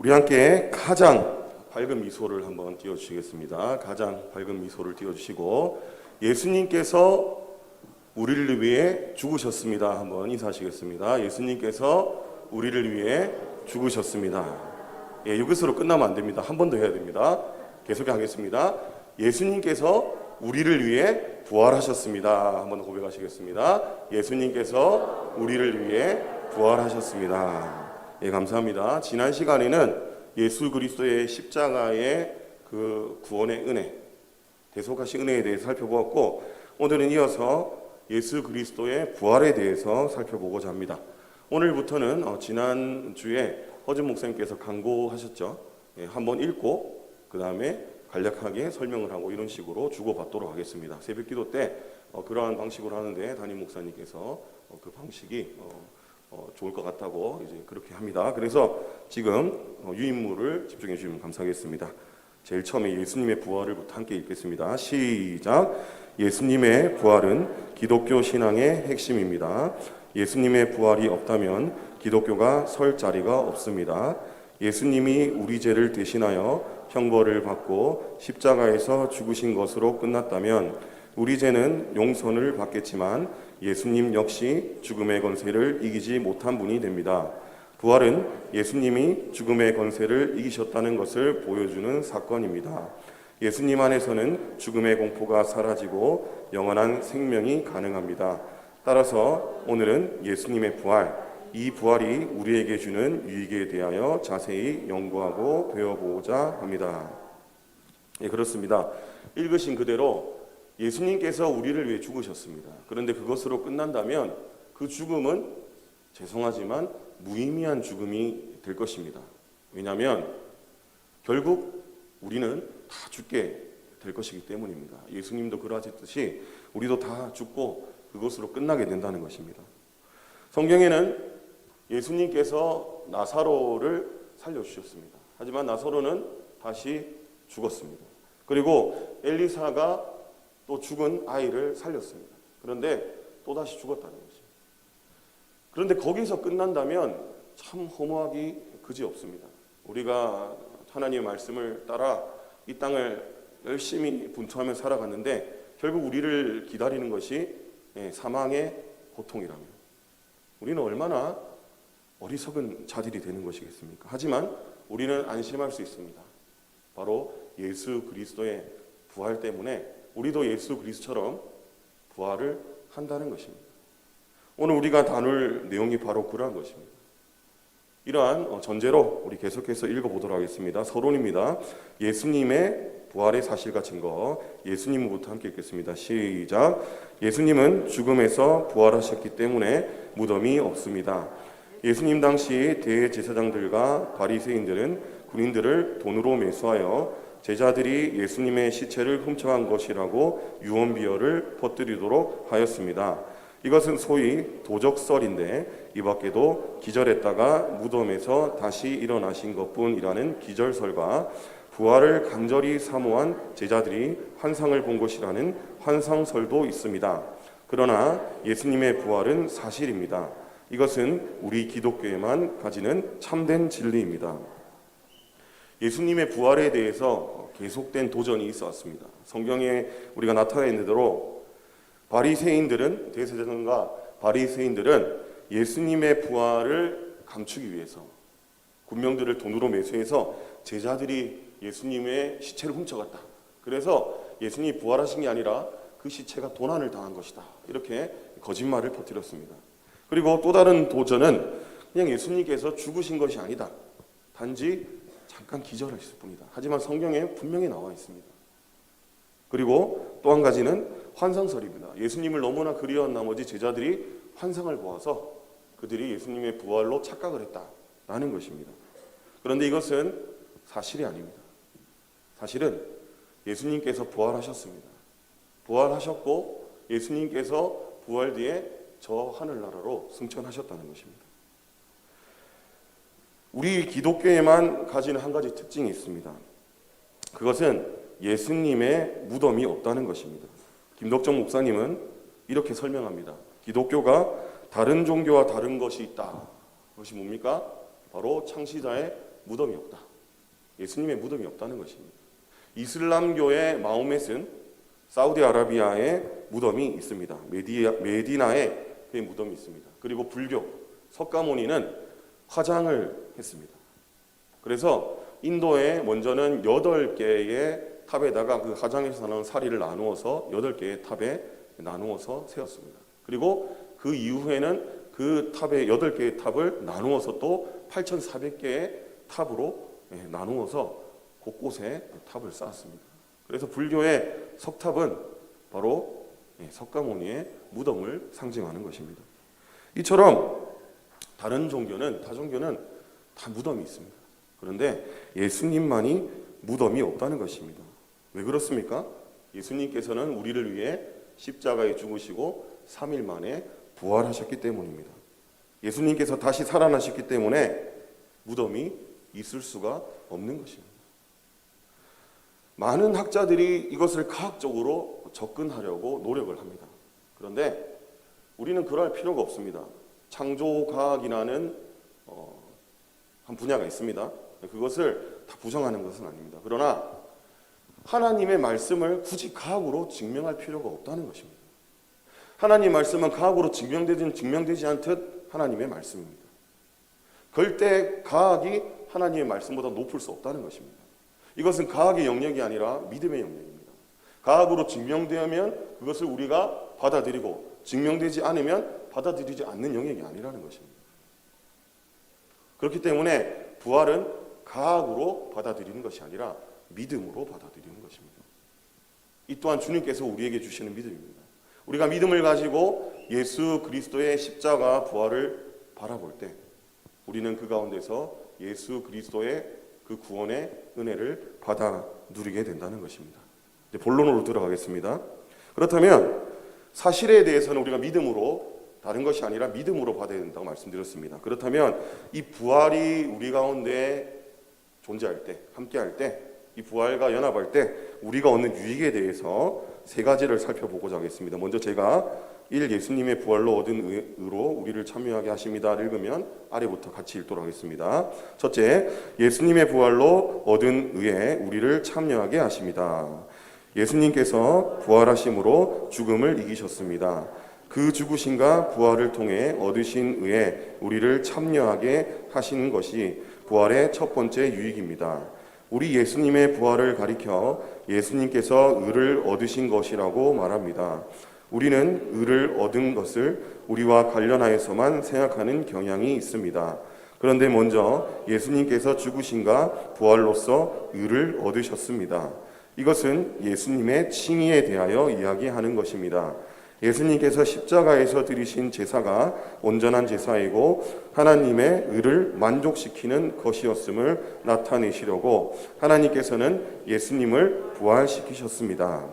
우리 함께 가장 밝은 미소를 한번 띄워주시겠습니다. 가장 밝은 미소를 띄워주시고, 예수님께서 우리를 위해 죽으셨습니다. 한번 인사하시겠습니다. 예수님께서 우리를 위해 죽으셨습니다. 이것으로 끝나면 안 됩니다. 한 번 더 해야 됩니다. 계속하겠습니다. 예수님께서 우리를 위해 부활하셨습니다. 한번 고백하시겠습니다. 예수님께서 우리를 위해 부활하셨습니다. 감사합니다. 지난 시간에는 예수 그리스도의 십자가의 그 구원의 은혜, 대속하신 은혜에 대해서 살펴보았고, 오늘은 이어서 예수 그리스도의 부활에 대해서 살펴보고자 합니다. 오늘부터는 지난주에 허준 목사님께서 강고하셨죠. 한번 읽고 그 다음에 간략하게 설명을 하고 이런 식으로 주고받도록 하겠습니다. 새벽기도 때 그러한 방식으로 하는데 담임 목사님께서 그 방식이 좋을 것 같다고 이제 그렇게 합니다. 그래서 지금 유인물을 집중해 주시면 감사하겠습니다. 제일 처음에 예수님의 부활을부터 함께 읽겠습니다. 시작. 예수님의 부활은 기독교 신앙의 핵심입니다. 예수님의 부활이 없다면 기독교가 설 자리가 없습니다. 예수님이 우리 죄를 대신하여 형벌을 받고 십자가에서 죽으신 것으로 끝났다면 우리 죄는 용서를 받겠지만 예수님 역시 죽음의 권세를 이기지 못한 분이 됩니다. 부활은 예수님이 죽음의 권세를 이기셨다는 것을 보여주는 사건입니다. 예수님 안에서는 죽음의 공포가 사라지고 영원한 생명이 가능합니다. 따라서 오늘은 예수님의 부활, 이 부활이 우리에게 주는 유익에 대하여 자세히 연구하고 배워보고자 합니다. 그렇습니다. 읽으신 그대로 예수님께서 우리를 위해 죽으셨습니다. 그런데 그것으로 끝난다면 그 죽음은 죄송하지만 무의미한 죽음이 될 것입니다. 왜냐하면 결국 우리는 다 죽게 될 것이기 때문입니다. 예수님도 그러하셨듯이 우리도 다 죽고 그것으로 끝나게 된다는 것입니다. 성경에는 예수님께서 나사로를 살려주셨습니다. 하지만 나사로는 다시 죽었습니다. 그리고 엘리사가 또 죽은 아이를 살렸습니다. 그런데 또다시 죽었다는 거죠. 그런데 거기서 끝난다면 참 허무하기 그지없습니다. 우리가 하나님의 말씀을 따라 이 땅을 열심히 분투하며 살아갔는데 결국 우리를 기다리는 것이 사망의 고통이라면 우리는 얼마나 어리석은 자들이 되는 것이겠습니까? 하지만 우리는 안심할 수 있습니다. 바로 예수 그리스도의 부활 때문에 우리도 예수 그리스도처럼 부활을 한다는 것입니다. 오늘 우리가 다룰 내용이 바로 그러한 것입니다. 이러한 전제로 우리 계속해서 읽어보도록 하겠습니다. 서론입니다. 예수님의 부활의 사실과 증거, 예수님부터 함께 읽겠습니다. 시작. 예수님은 죽음에서 부활하셨기 때문에 무덤이 없습니다. 예수님 당시 대제사장들과 바리새인들은 군인들을 돈으로 매수하여 제자들이 예수님의 시체를 훔쳐간 것이라고 유언비어를 퍼뜨리도록 하였습니다. 이것은 소위 도적설인데 이 밖에도 기절했다가 무덤에서 다시 일어나신 것뿐이라는 기절설과 부활을 간절히 사모한 제자들이 환상을 본 것이라는 환상설도 있습니다. 그러나 예수님의 부활은 사실입니다. 이것은 우리 기독교에만 가지는 참된 진리입니다. 예수님의 부활에 대해서 계속된 도전이 있어 왔습니다. 성경에 우리가 나타나 있는 대로 바리새인들은, 대제사장과 바리새인들은 예수님의 부활을 감추기 위해서 군병들을 돈으로 매수해서 제자들이 예수님의 시체를 훔쳐갔다. 그래서 예수님이 부활하신 게 아니라 그 시체가 도난을 당한 것이다. 이렇게 거짓말을 퍼뜨렸습니다. 그리고 또 다른 도전은 그냥 예수님께서 죽으신 것이 아니다. 단지 잠깐 기절하셨을 뿐이다. 하지만 성경에 분명히 나와 있습니다. 그리고 또 한 가지는 환상설입니다. 예수님을 너무나 그리워한 나머지 제자들이 환상을 보아서 그들이 예수님의 부활로 착각을 했다라는 것입니다. 그런데 이것은 사실이 아닙니다. 사실은 예수님께서 부활하셨습니다. 부활하셨고 예수님께서 부활 뒤에 저 하늘나라로 승천하셨다는 것입니다. 우리 기독교에만 가지는 한 가지 특징이 있습니다. 그것은 예수님의 무덤이 없다는 것입니다. 김덕정 목사님은 이렇게 설명합니다. 기독교가 다른 종교와 다른 것이 있다. 그것이 뭡니까? 바로 창시자의 무덤이 없다. 예수님의 무덤이 없다는 것입니다. 이슬람교의 마호멧은 사우디아라비아에 무덤이 있습니다. 메디나에 그의 무덤이 있습니다. 그리고 불교 석가모니는 화장을 했습니다. 그래서 인도에 먼저는 8개의 탑에다가 그 화장에서 나는 사리를 나누어서 8개의 탑에 나누어서 세웠습니다. 그리고 그 이후에는 그 탑의 8개의 탑을 나누어서 또 8,400개의 탑으로 나누어서 곳곳에 탑을 쌓았습니다. 그래서 불교의 석탑은 바로 석가모니의 무덤을 상징하는 것입니다. 이처럼 다른 종교는, 타 종교는 다 무덤이 있습니다. 그런데 예수님만이 무덤이 없다는 것입니다. 왜 그렇습니까? 예수님께서는 우리를 위해 십자가에 죽으시고 3일 만에 부활하셨기 때문입니다. 예수님께서 다시 살아나셨기 때문에 무덤이 있을 수가 없는 것입니다. 많은 학자들이 이것을 과학적으로 접근하려고 노력을 합니다. 그런데 우리는 그럴 필요가 없습니다. 창조과학이라는 한 분야가 있습니다. 그것을 다 부정하는 것은 아닙니다. 그러나 하나님의 말씀을 굳이 과학으로 증명할 필요가 없다는 것입니다. 하나님 말씀은 과학으로 증명되든 증명되지 않듯 하나님의 말씀입니다. 절대 과학이 하나님의 말씀보다 높을 수 없다는 것입니다. 이것은 과학의 영역이 아니라 믿음의 영역입니다. 과학으로 증명되면 그것을 우리가 받아들이고 증명되지 않으면 받아들이지 않는 영역이 아니라는 것입니다. 그렇기 때문에 부활은 과학으로 받아들이는 것이 아니라 믿음으로 받아들이는 것입니다. 이 또한 주님께서 우리에게 주시는 믿음입니다. 우리가 믿음을 가지고 예수 그리스도의 십자가 부활을 바라볼 때 우리는 그 가운데서 예수 그리스도의 그 구원의 은혜를 받아 누리게 된다는 것입니다. 이제 본론으로 들어가겠습니다. 그렇다면 사실에 대해서는 우리가 믿음으로, 다른 것이 아니라 믿음으로 받아야 된다고 말씀드렸습니다. 그렇다면 이 부활이 우리 가운데 존재할 때, 함께할 때, 이 부활과 연합할 때 우리가 얻는 유익에 대해서 3가지를 살펴보고자 하겠습니다. 먼저 제가 1. 예수님의 부활로 얻은 의로 우리를 참여하게 하십니다를 읽으면 아래부터 같이 읽도록 하겠습니다. 첫째, 예수님의 부활로 얻은 의에 우리를 참여하게 하십니다. 예수님께서 부활하심으로 죽음을 이기셨습니다. 그 죽으심과 부활을 통해 얻으신 의에 우리를 참여하게 하시는 것이 부활의 첫 번째 유익입니다. 우리 예수님의 부활을 가리켜 예수님께서 의를 얻으신 것이라고 말합니다. 우리는 의를 얻은 것을 우리와 관련하여서만 생각하는 경향이 있습니다. 그런데 먼저 예수님께서 죽으심과 부활로서 의를 얻으셨습니다. 이것은 예수님의 칭의에 대하여 이야기하는 것입니다. 예수님께서 십자가에서 드리신 제사가 온전한 제사이고 하나님의 의를 만족시키는 것이었음을 나타내시려고 하나님께서는 예수님을 부활시키셨습니다.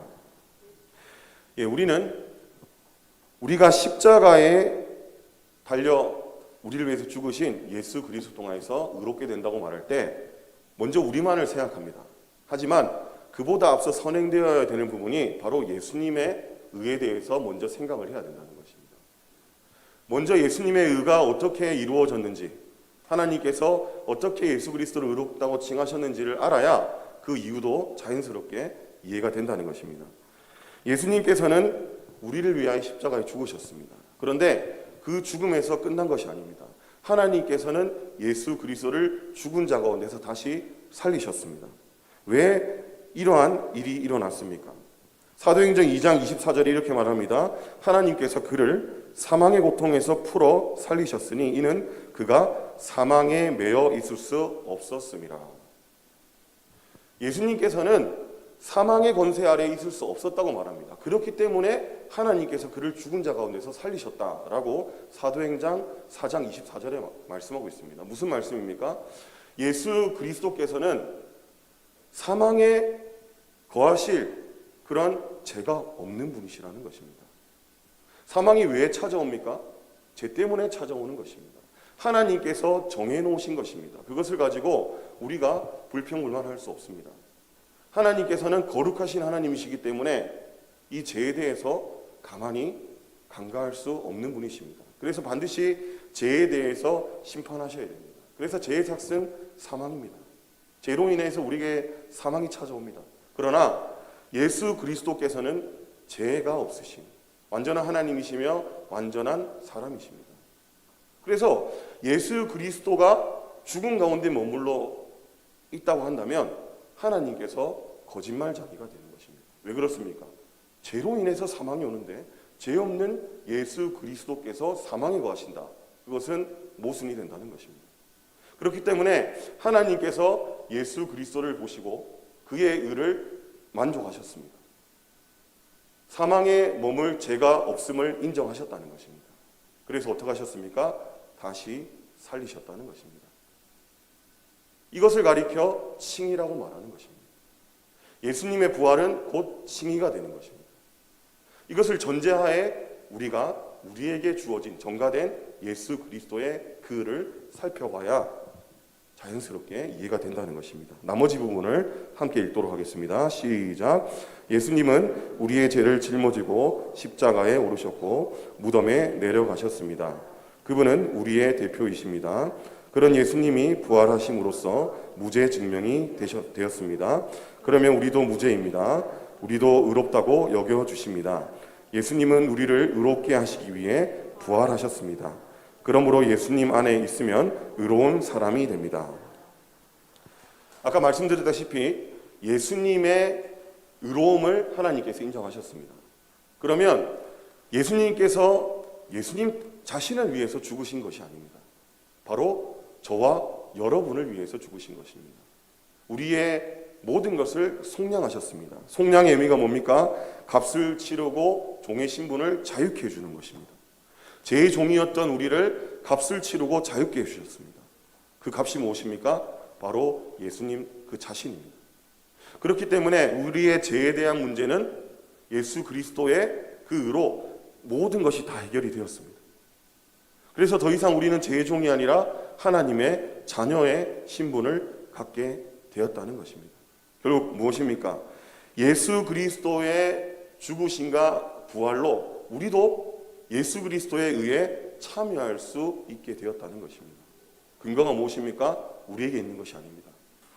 우리가 십자가에 달려 우리를 위해서 죽으신 예수 그리스도 통해서 의롭게 된다고 말할 때 먼저 우리만을 생각합니다. 하지만 그보다 앞서 선행되어야 되는 부분이 바로 예수님의 의에 대해서 먼저 생각을 해야 된다는 것입니다. 먼저 예수님의 의가 어떻게 이루어졌는지, 하나님께서 어떻게 예수 그리스도를 의롭다고 칭하셨는지를 알아야 그 이유도 자연스럽게 이해가 된다는 것입니다. 예수님께서는 우리를 위하여 십자가에 죽으셨습니다. 그런데 그 죽음에서 끝난 것이 아닙니다. 하나님께서는 예수 그리스도를 죽은 자 가운데서 다시 살리셨습니다. 왜 이러한 일이 일어났습니까? 사도행전 2장 24절에 이렇게 말합니다. 하나님께서 그를 사망의 고통에서 풀어 살리셨으니 이는 그가 사망에 매여 있을 수 없었음이라. 예수님께서는 사망의 권세 아래에 있을 수 없었다고 말합니다. 그렇기 때문에 하나님께서 그를 죽은 자 가운데서 살리셨다라고 사도행전 4장 24절에 말씀하고 있습니다. 무슨 말씀입니까? 예수 그리스도께서는 사망에 거하실 그런 죄가 없는 분이시라는 것입니다. 사망이 왜 찾아옵니까? 죄 때문에 찾아오는 것입니다. 하나님께서 정해놓으신 것입니다. 그것을 가지고 우리가 불평불만할 수 없습니다. 하나님께서는 거룩하신 하나님이시기 때문에 이 죄에 대해서 가만히 간과할 수 없는 분이십니다. 그래서 반드시 죄에 대해서 심판하셔야 됩니다. 그래서 죄의 삭은 사망입니다. 죄로 인해서 우리에게 사망이 찾아옵니다. 그러나 예수 그리스도께서는 죄가 없으신 완전한 하나님이시며 완전한 사람이십니다. 그래서 예수 그리스도가 죽음 가운데 머물러 있다고 한다면 하나님께서 거짓말자기가 되는 것입니다. 왜 그렇습니까? 죄로 인해서 사망이 오는데 죄 없는 예수 그리스도께서 사망에 거하신다. 그것은 모순이 된다는 것입니다. 그렇기 때문에 하나님께서 예수 그리스도를 보시고 그의 의를 만족하셨습니다. 사망에 머물 죄가 없음을 인정하셨다는 것입니다. 그래서 어떻게 하셨습니까? 다시 살리셨다는 것입니다. 이것을 가리켜 칭의라고 말하는 것입니다. 예수님의 부활은 곧 칭의가 되는 것입니다. 이것을 전제하에 우리가 우리에게 주어진 전가된 예수 그리스도의 그를 살펴봐야 자연스럽게 이해가 된다는 것입니다. 나머지 부분을 함께 읽도록 하겠습니다. 시작. 예수님은 우리의 죄를 짊어지고 십자가에 오르셨고 무덤에 내려가셨습니다. 그분은 우리의 대표이십니다. 그런 예수님이 부활하심으로써 무죄 증명이 되었습니다. 그러면 우리도 무죄입니다. 우리도 의롭다고 여겨주십니다. 예수님은 우리를 의롭게 하시기 위해 부활하셨습니다. 그러므로 예수님 안에 있으면 의로운 사람이 됩니다. 아까 말씀드렸다시피 예수님의 의로움을 하나님께서 인정하셨습니다. 그러면 예수님께서 예수님 자신을 위해서 죽으신 것이 아닙니다. 바로 저와 여러분을 위해서 죽으신 것입니다. 우리의 모든 것을 속량하셨습니다. 속량의 의미가 뭡니까? 값을 치르고 종의 신분을 자유케 해주는 것입니다. 제 종이었던 우리를 값을 치르고 자유케 해주셨습니다. 그 값이 무엇입니까? 바로 예수님 그 자신입니다. 그렇기 때문에 우리의 죄에 대한 문제는 예수 그리스도의 그 의로 모든 것이 다 해결이 되었습니다. 그래서 더 이상 우리는 죄의 종이 아니라 하나님의 자녀의 신분을 갖게 되었다는 것입니다. 결국 무엇입니까? 예수 그리스도의 죽으심과 부활로 우리도 예수 그리스도에 의해 참여할 수 있게 되었다는 것입니다. 근거가 무엇입니까? 우리에게 있는 것이 아닙니다.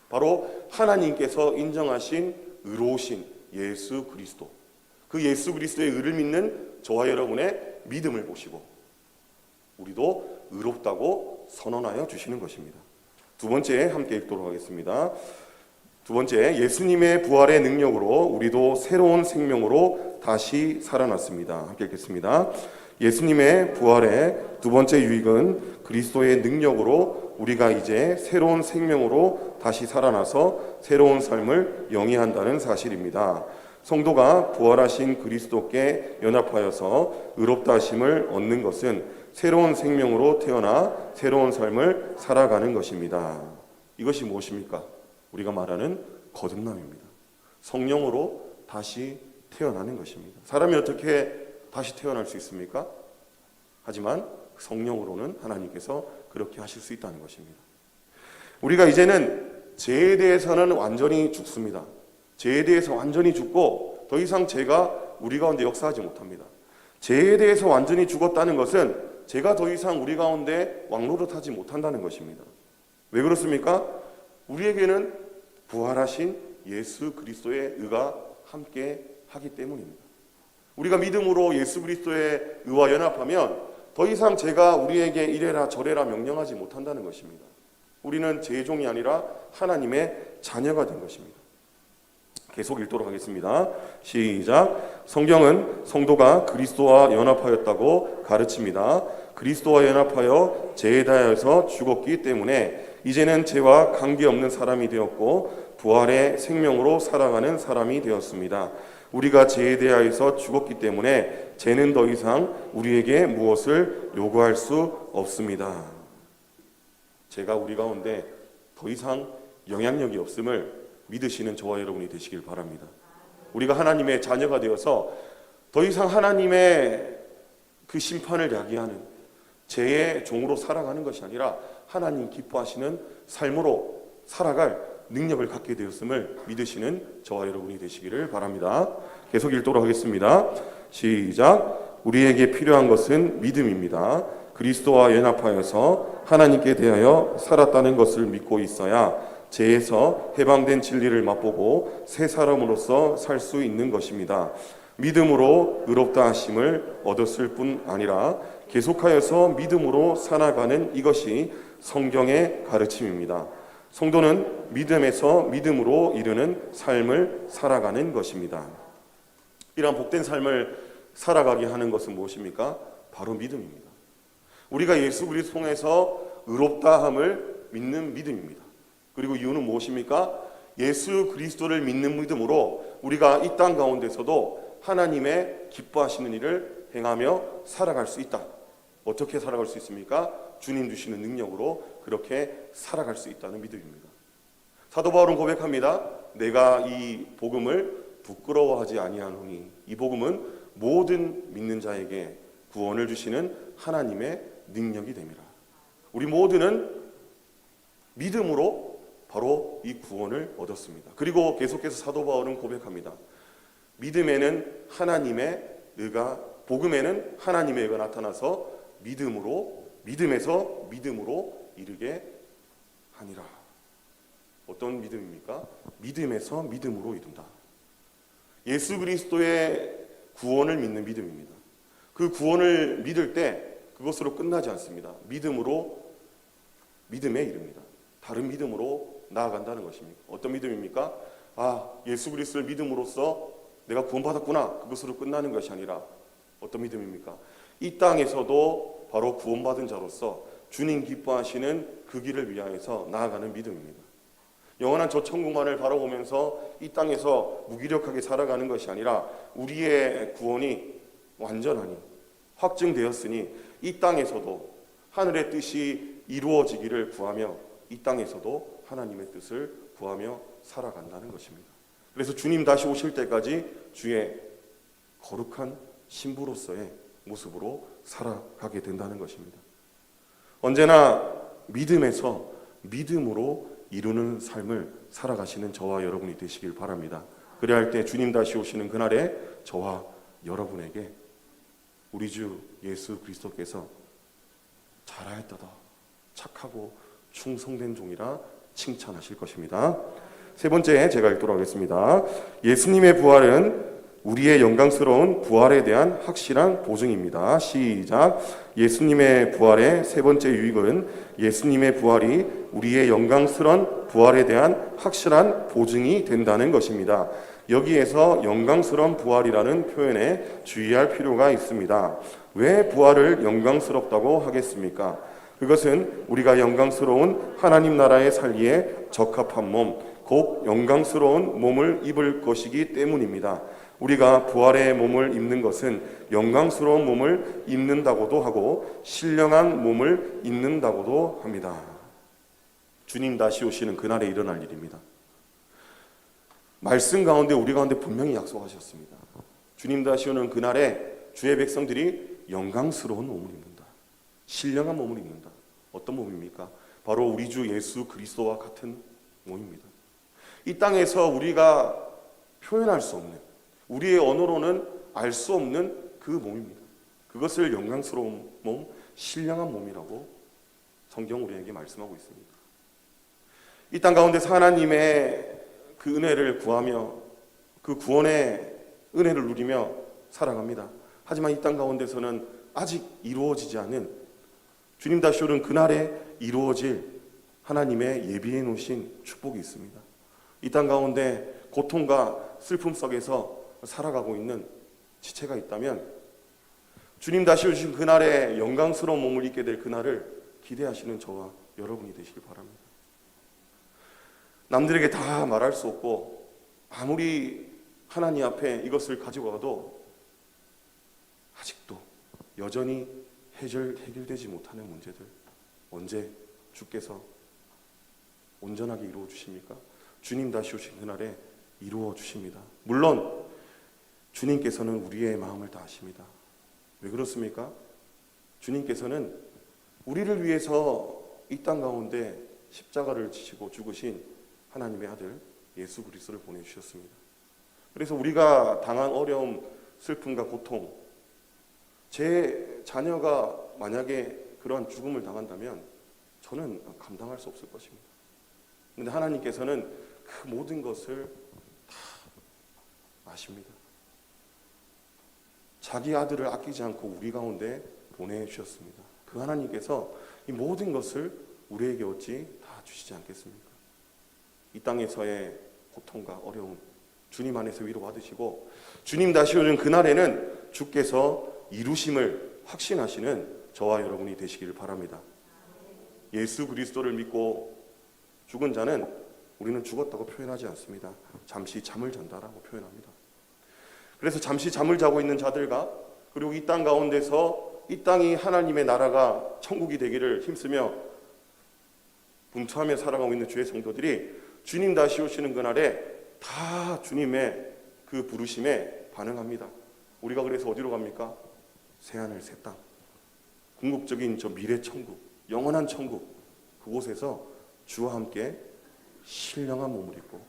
바로 하나님께서 인정하신 의로우신 예수 그리스도, 그 예수 그리스도의 의를 믿는 저와 여러분의 믿음을 보시고 우리도 의롭다고 선언하여 주시는 것입니다. 두 번째 함께 읽도록 하겠습니다. 두 번째, 예수님의 부활의 능력으로 우리도 새로운 생명으로 다시 살아났습니다. 함께 읽겠습니다. 예수님의 부활의 두 번째 유익은 그리스도의 능력으로 우리가 이제 새로운 생명으로 다시 살아나서 새로운 삶을 영위한다는 사실입니다. 성도가 부활하신 그리스도께 연합하여서 의롭다 하심을 얻는 것은 새로운 생명으로 태어나 새로운 삶을 살아가는 것입니다. 이것이 무엇입니까? 우리가 말하는 거듭남입니다. 성령으로 다시 태어나는 것입니다. 사람이 어떻게 다시 태어날 수 있습니까? 하지만 성령으로는 하나님께서 그렇게 하실 수 있다는 것입니다. 우리가 이제는 죄에 대해서는 완전히 죽습니다. 죄에 대해서 완전히 죽고 더 이상 죄가 우리 가운데 역사하지 못합니다. 죄에 대해서 완전히 죽었다는 것은 죄가 더 이상 우리 가운데 왕노릇하지 못한다는 것입니다. 왜 그렇습니까? 우리에게는 부활하신 예수 그리스도의 의가 함께 하기 때문입니다. 우리가 믿음으로 예수 그리스도의 의와 연합하면 더 이상 죄가 우리에게 이래라 저래라 명령하지 못한다는 것입니다. 우리는 죄의 종이 아니라 하나님의 자녀가 된 것입니다. 계속 읽도록 하겠습니다. 시작. 성경은 성도가 그리스도와 연합하였다고 가르칩니다. 그리스도와 연합하여 죄에 대하여서 죽었기 때문에 이제는 죄와 관계없는 사람이 되었고 부활의 생명으로 살아가는 사람이 되었습니다. 우리가 죄에 대하여서 죽었기 때문에 죄는 더 이상 우리에게 무엇을 요구할 수 없습니다. 죄가 우리 가운데 더 이상 영향력이 없음을 믿으시는 저와 여러분이 되시길 바랍니다. 우리가 하나님의 자녀가 되어서 더 이상 하나님의 그 심판을 야기하는 죄의 종으로 살아가는 것이 아니라 하나님 기뻐하시는 삶으로 살아갈 능력을 갖게 되었음을 믿으시는 저와 여러분이 되시기를 바랍니다. 계속 읽도록 하겠습니다. 시작. 우리에게 필요한 것은 믿음입니다. 그리스도와 연합하여서 하나님께 대하여 살았다는 것을 믿고 있어야 죄에서 해방된 진리를 맛보고 새 사람으로서 살 수 있는 것입니다. 믿음으로 의롭다 하심을 얻었을 뿐 아니라 계속하여서 믿음으로 살아가는 이것이 성경의 가르침입니다. 성도는 믿음에서 믿음으로 이르는 삶을 살아가는 것입니다. 이러한 복된 삶을 살아가게 하는 것은 무엇입니까? 바로 믿음입니다. 우리가 예수 그리스도 통해서 의롭다함을 믿는 믿음입니다. 그리고 이유는 무엇입니까? 예수 그리스도를 믿는 믿음으로 우리가 이 땅 가운데서도 하나님의 기뻐하시는 일을 행하며 살아갈 수 있다. 어떻게 살아갈 수 있습니까? 주님 주시는 능력으로 그렇게 살아갈 수 있다는 믿음입니다. 사도 바울은 고백합니다. 내가 이 복음을 부끄러워하지 아니하노니 이 복음은 모든 믿는 자에게 구원을 주시는 하나님의 능력이 됨이라. 우리 모두는 믿음으로 바로 이 구원을 얻었습니다. 그리고 계속해서 사도 바울은 고백합니다. 믿음에는 하나님의 의가, 복음에는 하나님의 의가 나타나서 믿음에서 믿음으로 이르게 하니라. 어떤 믿음입니까? 믿음에서 믿음으로 이룬다. 예수 그리스도의 구원을 믿는 믿음입니다. 그 구원을 믿을 때 그것으로 끝나지 않습니다. 믿음에 이릅니다. 다른 믿음으로 나아간다는 것입니다. 어떤 믿음입니까? 예수 그리스도를 믿음으로써 내가 구원받았구나. 그것으로 끝나는 것이 아니라 어떤 믿음입니까? 이 땅에서도 바로 구원받은 자로서 주님 기뻐하시는 그 길을 위하여서 나아가는 믿음입니다. 영원한 저 천국만을 바라보면서 이 땅에서 무기력하게 살아가는 것이 아니라 우리의 구원이 완전하니 확증되었으니 이 땅에서도 하늘의 뜻이 이루어지기를 구하며 이 땅에서도 하나님의 뜻을 구하며 살아간다는 것입니다. 그래서 주님 다시 오실 때까지 주의 거룩한 신부로서의 모습으로 살아가게 된다는 것입니다. 언제나 믿음에서 믿음으로 이루는 삶을 살아가시는 저와 여러분이 되시길 바랍니다. 그래야 할 때 주님 다시 오시는 그날에 저와 여러분에게 우리 주 예수 그리스도께서 잘하였도다 착하고 충성된 종이라 칭찬하실 것입니다. 세 번째 제가 읽도록 하겠습니다. 예수님의 부활은 우리의 영광스러운 부활에 대한 확실한 보증입니다. 시작. 예수님의 부활의 세 번째 유익은 예수님의 부활이 우리의 영광스러운 부활에 대한 확실한 보증이 된다는 것입니다. 여기에서 영광스러운 부활이라는 표현에 주의할 필요가 있습니다. 왜 부활을 영광스럽다고 하겠습니까? 그것은 우리가 영광스러운 하나님 나라에 살기에 적합한 몸, 곧 영광스러운 몸을 입을 것이기 때문입니다. 우리가 부활의 몸을 입는 것은 영광스러운 몸을 입는다고도 하고 신령한 몸을 입는다고도 합니다. 주님 다시 오시는 그날에 일어날 일입니다. 말씀 가운데 우리 가운데 분명히 약속하셨습니다. 주님 다시 오는 그날에 주의 백성들이 영광스러운 몸을 입는다. 신령한 몸을 입는다. 어떤 몸입니까? 바로 우리 주 예수 그리스도와 같은 몸입니다. 이 땅에서 우리가 표현할 수 없는, 우리의 언어로는 알 수 없는 그 몸입니다. 그것을 영광스러운 몸, 신령한 몸이라고 성경 우리에게 말씀하고 있습니다. 이 땅 가운데서 하나님의 그 은혜를 구하며 그 구원의 은혜를 누리며 살아갑니다. 하지만 이 땅 가운데서는 아직 이루어지지 않은 주님 다시 오는 그날에 이루어질 하나님의 예비해 놓으신 축복이 있습니다. 이 땅 가운데 고통과 슬픔 속에서 살아가고 있는 지체가 있다면 주님 다시 오신 그날에 영광스러운 몸을 입게 될 그날을 기대하시는 저와 여러분이 되시길 바랍니다. 남들에게 다 말할 수 없고 아무리 하나님 앞에 이것을 가지고 가도 아직도 여전히 해결되지 못하는 문제들, 언제 주께서 온전하게 이루어 주십니까? 주님 다시 오신 그날에 이루어 주십니다. 물론 주님께서는 우리의 마음을 다 아십니다. 왜 그렇습니까? 주님께서는 우리를 위해서 이 땅 가운데 십자가를 지시고 죽으신 하나님의 아들 예수 그리스도를 보내주셨습니다. 그래서 우리가 당한 어려움, 슬픔과 고통, 제 자녀가 만약에 그러한 죽음을 당한다면 저는 감당할 수 없을 것입니다. 그런데 하나님께서는 그 모든 것을 다 아십니다. 자기 아들을 아끼지 않고 우리 가운데 보내주셨습니다. 그 하나님께서 이 모든 것을 우리에게 어찌 다 주시지 않겠습니까? 이 땅에서의 고통과 어려움 주님 안에서 위로받으시고 주님 다시 오는 그날에는 주께서 이루심을 확신하시는 저와 여러분이 되시기를 바랍니다. 예수 그리스도를 믿고 죽은 자는 우리는 죽었다고 표현하지 않습니다. 잠시 잠을 잔다라고 표현합니다. 그래서 잠시 잠을 자고 있는 자들과 그리고 이 땅 가운데서 이 땅이 하나님의 나라가 천국이 되기를 힘쓰며 분투하며 살아가고 있는 주의 성도들이 주님 다시 오시는 그날에 다 주님의 그 부르심에 반응합니다. 우리가 그래서 어디로 갑니까? 새하늘 새 땅, 궁극적인 저 미래 천국, 영원한 천국, 그곳에서 주와 함께 신령한 몸을 입고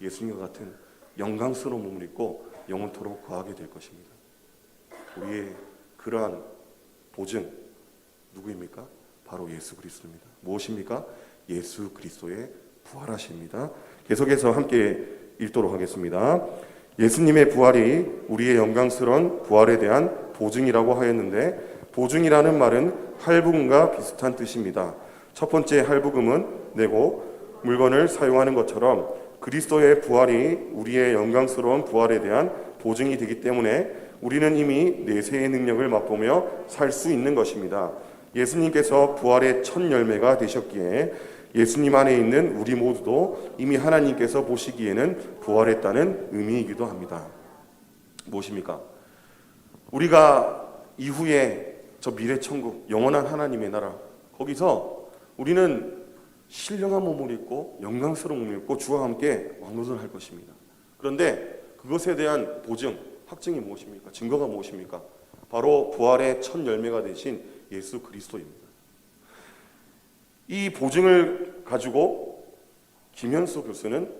예수님과 같은 영광스러운 몸을 입고 영원토록 거하게 될 것입니다. 우리의 그러한 보증 누구입니까? 바로 예수 그리스도입니다. 무엇입니까? 예수 그리스도의 부활하십니다. 계속해서 함께 읽도록 하겠습니다. 예수님의 부활이 우리의 영광스러운 부활에 대한 보증이라고 하였는데, 보증이라는 말은 할부금과 비슷한 뜻입니다. 첫 번째 할부금은 내고 물건을 사용하는 것처럼 그리스도의 부활이 우리의 영광스러운 부활에 대한 보증이 되기 때문에 우리는 이미 내세의 능력을 맛보며 살 수 있는 것입니다. 예수님께서 부활의 첫 열매가 되셨기에 예수님 안에 있는 우리 모두도 이미 하나님께서 보시기에는 부활했다는 의미이기도 합니다. 무엇입니까? 우리가 이후에 저 미래 천국, 영원한 하나님의 나라, 거기서 우리는 신령한 몸을 입고 영광스러운 몸을 입고 주와 함께 왕노선을 할 것입니다. 그런데 그것에 대한 보증, 확증이 무엇입니까? 증거가 무엇입니까? 바로 부활의 첫 열매가 되신 예수 그리스도입니다. 이 보증을 가지고 김현수 교수는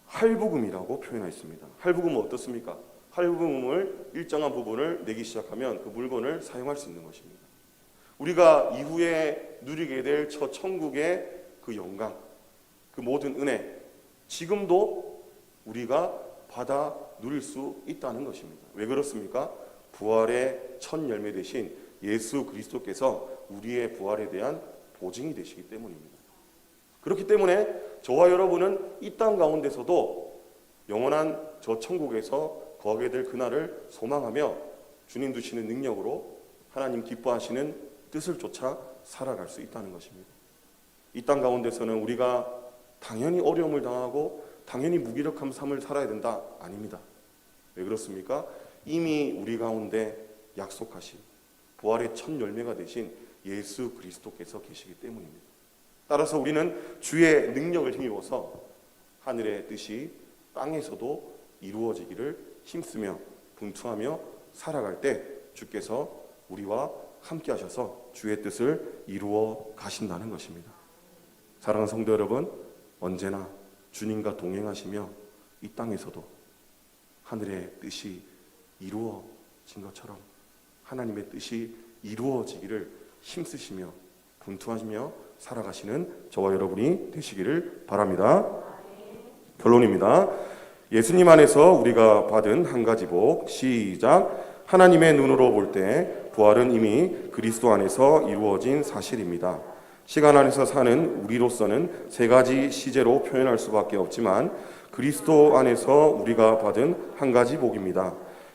할부금이라고 표현했습니다. 할부금은 어떻습니까? 할부금을 일정한 부분을 내기 시작하면 그 물건을 사용할 수 있는 것입니다. 우리가 이후에 누리게 될 저 천국의 그 영광, 그 모든 은혜, 지금도 우리가 받아 누릴 수 있다는 것입니다. 왜 그렇습니까? 부활의 첫 열매 되신 예수 그리스도께서 우리의 부활에 대한 보증이 되시기 때문입니다. 그렇기 때문에 저와 여러분은 이 땅 가운데서도 영원한 저 천국에서 거하게 될 그날을 소망하며 주님 주시는 능력으로 하나님 기뻐하시는 뜻을 쫓아 살아갈 수 있다는 것입니다. 이 땅 가운데서는 우리가 당연히 어려움을 당하고 당연히 무기력한 삶을 살아야 된다? 아닙니다. 왜 그렇습니까? 이미 우리 가운데 약속하신 부활의 첫 열매가 되신 예수 그리스도께서 계시기 때문입니다. 따라서 우리는 주의 능력을 힘입어서 하늘의 뜻이 땅에서도 이루어지기를 힘쓰며 분투하며 살아갈 때 주께서 우리와 함께 하셔서 주의 뜻을 이루어 가신다는 것입니다. 사랑하는 성도 여러분, 언제나 주님과 동행하시며 이 땅에서도 하늘의 뜻이 이루어진 것처럼 하나님의 뜻이 이루어지기를 힘쓰시며 분투하시며 살아가시는 저와 여러분이 되시기를 바랍니다. 결론입니다. 예수님 안에서 우리가 받은 한 가지 복. 시작. 하나님의 눈으로 볼 때 부활은 이미 그리스도 안에서 이루어진 사실입니다. 시간 안에서 사는 우리로서는 세 가지 시제로 표현할 수밖에 없지만 그리스도 안에서 우리가 받은 한 가지 복입니다.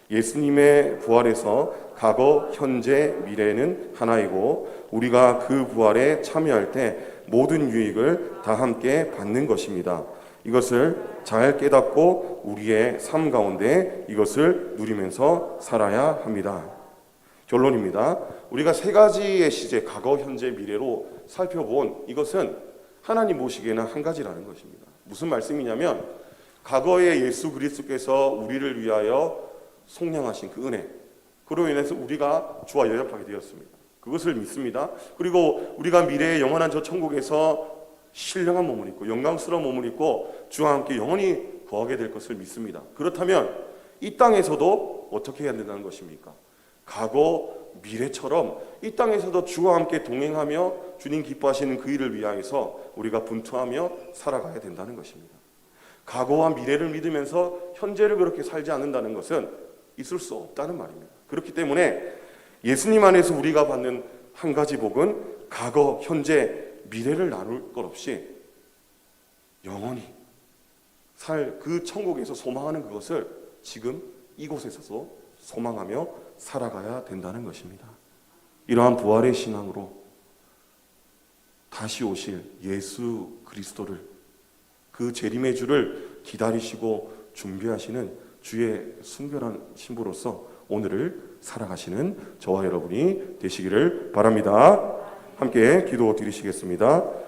예수님의 부활에서 과거, 현재, 미래는 하나이고 우리가 그 부활에 참여할 때 모든 유익을 다 함께 받는 것입니다. 이것을 잘 깨닫고 우리의 삶 가운데 이것을 누리면서 살아야 합니다. 결론입니다. 우리가 세 가지의 시제, 과거, 현재, 미래로 살펴본 이것은 하나님 보시기에는 한 가지라는 것입니다. 무슨 말씀이냐면 과거에 예수 그리스도께서 우리를 위하여 속량하신 그 은혜, 그로 인해서 우리가 주와 연합하게 되었습니다. 그것을 믿습니다. 그리고 우리가 미래의 영원한 저 천국에서 신령한 몸을 입고 영광스러운 몸을 입고 주와 함께 영원히 거하게 될 것을 믿습니다. 그렇다면 이 땅에서도 어떻게 해야 된다는 것입니까? 과거, 미래처럼 이 땅에서도 주와 함께 동행하며 주님 기뻐하시는 그 일을 위하여서 우리가 분투하며 살아가야 된다는 것입니다. 과거와 미래를 믿으면서 현재를 그렇게 살지 않는다는 것은 있을 수 없다는 말입니다. 그렇기 때문에 예수님 안에서 우리가 받는 한 가지 복은 과거, 현재, 미래를 나눌 것 없이 영원히 살 그 천국에서 소망하는 그것을 지금 이곳에서도 소망하며 살아가야 된다는 것입니다. 이러한 부활의 신앙으로 다시 오실 예수 그리스도를, 그 재림의 주를 기다리시고 준비하시는 주의 순결한 신부로서 오늘을 살아가시는 저와 여러분이 되시기를 바랍니다. 함께 기도 드리시겠습니다.